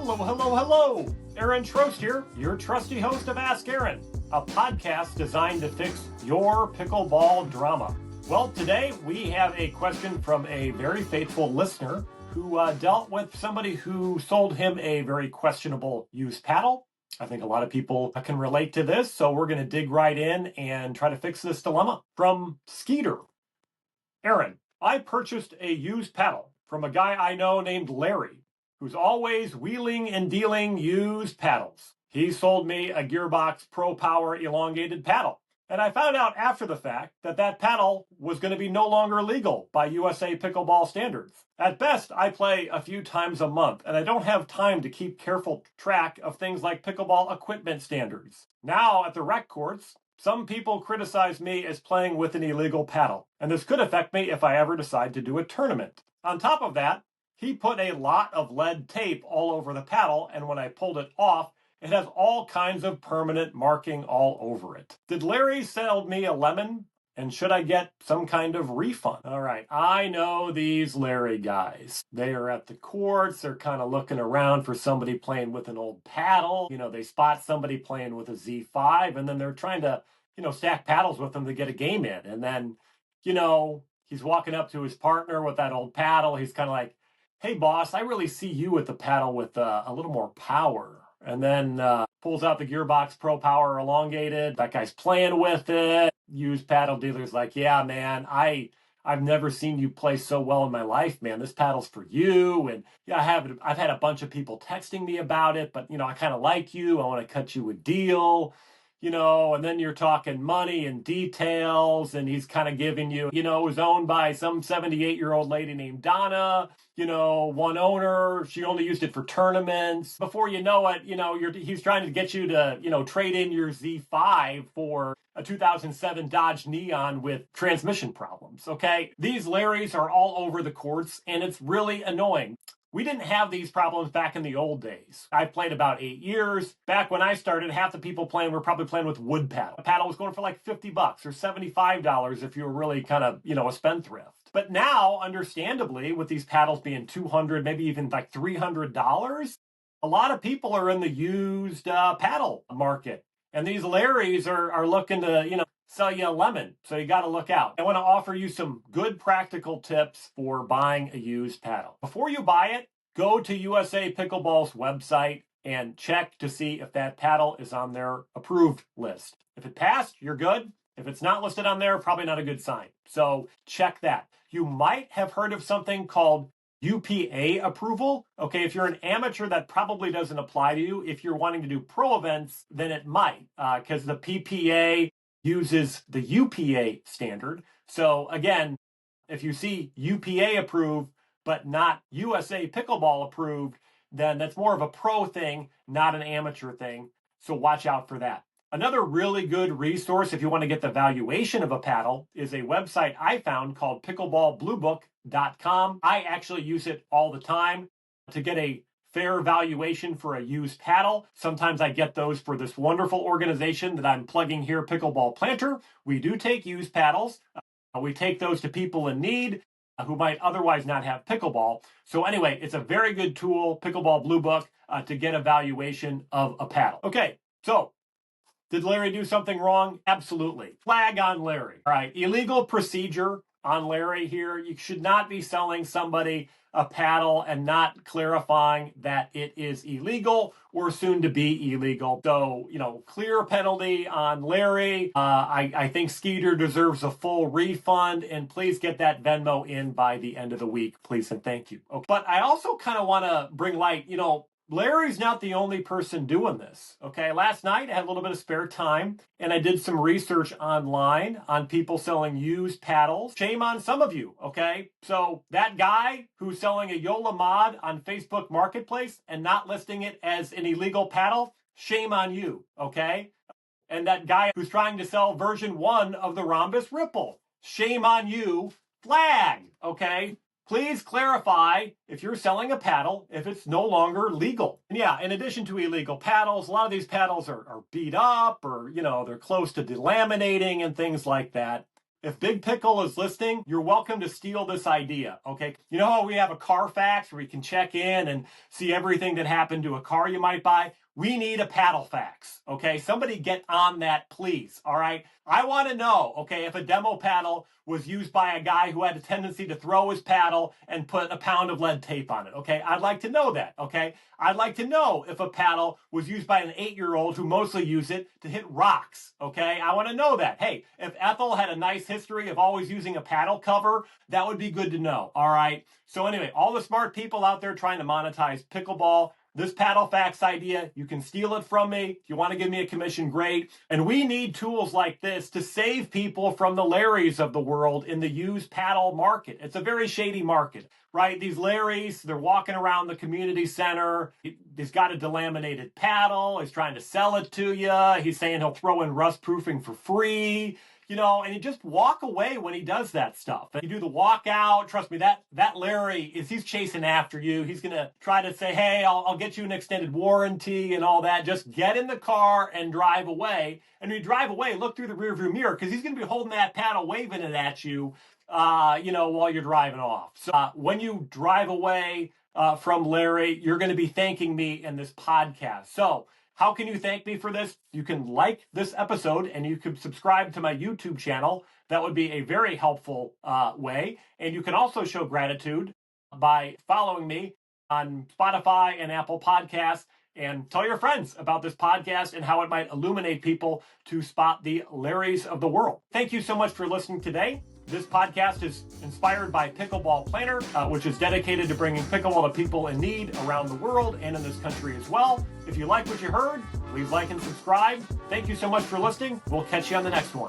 Hello, hello, hello! Aaron Trost here, your trusty host of Ask Aaron, a podcast designed to fix your pickleball drama. Well, today we have a question from a very faithful listener who dealt with somebody who sold him a very questionable used paddle. I think a lot of people can relate to this, so we're going to dig right in and try to fix this dilemma. From Skeeter. Aaron, I purchased a used paddle from a guy I know named Larry, who's always wheeling and dealing used paddles. He sold me a Gearbox Pro Power Elongated paddle. And I found out after the fact that that paddle was going to be no longer legal by USA Pickleball standards. At best, I play a few times a month, and I don't have time to keep careful track of things like pickleball equipment standards. Now, at the rec courts, some people criticize me as playing with an illegal paddle, and this could affect me if I ever decide to do a tournament. On top of that, he put a lot of lead tape all over the paddle, and when I pulled it off, it has all kinds of permanent marking all over it. Did Larry sell me a lemon? And should I get some kind of refund? All right, I know these Larry guys. They are at the courts. They're kind of looking around for somebody playing with an old paddle. You know, they spot somebody playing with a Z5, and then they're trying to, stack paddles with them to get a game in. And then, he's walking up to his partner with that old paddle. He's kind of like, hey, boss, I really see you with the paddle with a little more power. And then pulls out the Gearbox Pro Power Elongated. That guy's playing with it. Used paddle dealer's like, yeah, man, I've never seen you play so well in my life, man. This paddle's for you. And yeah, I've had a bunch of people texting me about it, but I kind of like you. I want to cut you a deal. And then you're talking money and details, and he's kind of giving you, it was owned by some 78-year-old lady named Donna, one owner, she only used it for tournaments. Before you know it, he's trying to get you to, trade in your Z5 for a 2007 Dodge Neon with transmission problems, okay? These Larrys are all over the courts, and it's really annoying. We didn't have these problems back in the old days. I played about 8 years. Back when I started, half the people playing were probably playing with wood paddle. A paddle was going for like $50 or $75 if you were really kind of, a spendthrift. But now, understandably, with these paddles being $200, maybe even like $300, a lot of people are in the used paddle market. And these Larrys are looking to, sell you a lemon. So you got to look out. I want to offer you some good practical tips for buying a used paddle. Before you buy it, go to USA Pickleball's website and check to see if that paddle is on their approved list. If it passed, you're good. If it's not listed on there, probably not a good sign. So check that. You might have heard of something called UPA approval. Okay, if you're an amateur, that probably doesn't apply to you. If you're wanting to do pro events, then it might, because the PPA uses the UPA standard. So again, if you see UPA approved, but not USA Pickleball approved, then that's more of a pro thing, not an amateur thing. So watch out for that. Another really good resource if you want to get the valuation of a paddle is a website I found called pickleballbluebook.com. I actually use it all the time to get a fair valuation for a used paddle. Sometimes I get those for this wonderful organization that I'm plugging here, Pickleball Planter. We do take used paddles. We take those to people in need who might otherwise not have pickleball. So anyway, it's a very good tool, Pickleball Blue Book, to get a valuation of a paddle. Okay, so did Larry do something wrong? Absolutely. Flag on Larry. All right, illegal procedure on Larry here. You should not be selling somebody a paddle and not clarifying that it is illegal or soon to be illegal. So, clear penalty on Larry. I think Skeeter deserves a full refund, and please get that Venmo in by the end of the week, please and thank you. Okay. But I also kind of want to bring light, Larry's not the only person doing this, okay? Last night, I had a little bit of spare time, and I did some research online on people selling used paddles. Shame on some of you, okay? So that guy who's selling a Yola mod on Facebook Marketplace and not listing it as an illegal paddle, shame on you, okay? And that guy who's trying to sell version 1 of the Rhombus Ripple, shame on you, flag, okay? Please clarify if you're selling a paddle, if it's no longer legal. And yeah, in addition to illegal paddles, a lot of these paddles are beat up or, they're close to delaminating and things like that. if Big Pickle is listening, you're welcome to steal this idea, okay? You know how we have a Carfax where you can check in and see everything that happened to a car you might buy? We need a paddle fax, okay? Somebody get on that, please, all right? I want to know, okay, if a demo paddle was used by a guy who had a tendency to throw his paddle and put a pound of lead tape on it, okay? I'd like to know that, okay? I'd like to know if a paddle was used by an 8-year-old who mostly used it to hit rocks, okay? I want to know that. Hey, if Ethel had a nice history of always using a paddle cover, that would be good to know, all right? So anyway, all the smart people out there trying to monetize pickleball, this paddle fax idea, you can steal it from me. If you want to give me a commission, great. And we need tools like this to save people from the Larrys of the world in the used paddle market. It's a very shady market, right? These Larrys, they're walking around the community center. He's got a delaminated paddle. He's trying to sell it to you. He's saying he'll throw in rust proofing for free. You know, and you just walk away when he does that stuff. And you do the walkout. Trust me, that Larry he's chasing after you. He's going to try to say, hey, I'll get you an extended warranty and all that. Just get in the car and drive away. And when you drive away, look through the rearview mirror because he's going to be holding that paddle, waving it at you, while you're driving off. So when you drive away from Larry, you're going to be thanking me in this podcast. So how can you thank me for this? You can like this episode and you can subscribe to my YouTube channel. That would be a very helpful way. And you can also show gratitude by following me on Spotify and Apple Podcasts, and tell your friends about this podcast and how it might illuminate people to spot the Larrys of the world. Thank you so much for listening today. This podcast is inspired by Pickleball Planner, which is dedicated to bringing pickleball to people in need around the world and in this country as well. If you like what you heard, please like and subscribe. Thank you so much for listening. We'll catch you on the next one.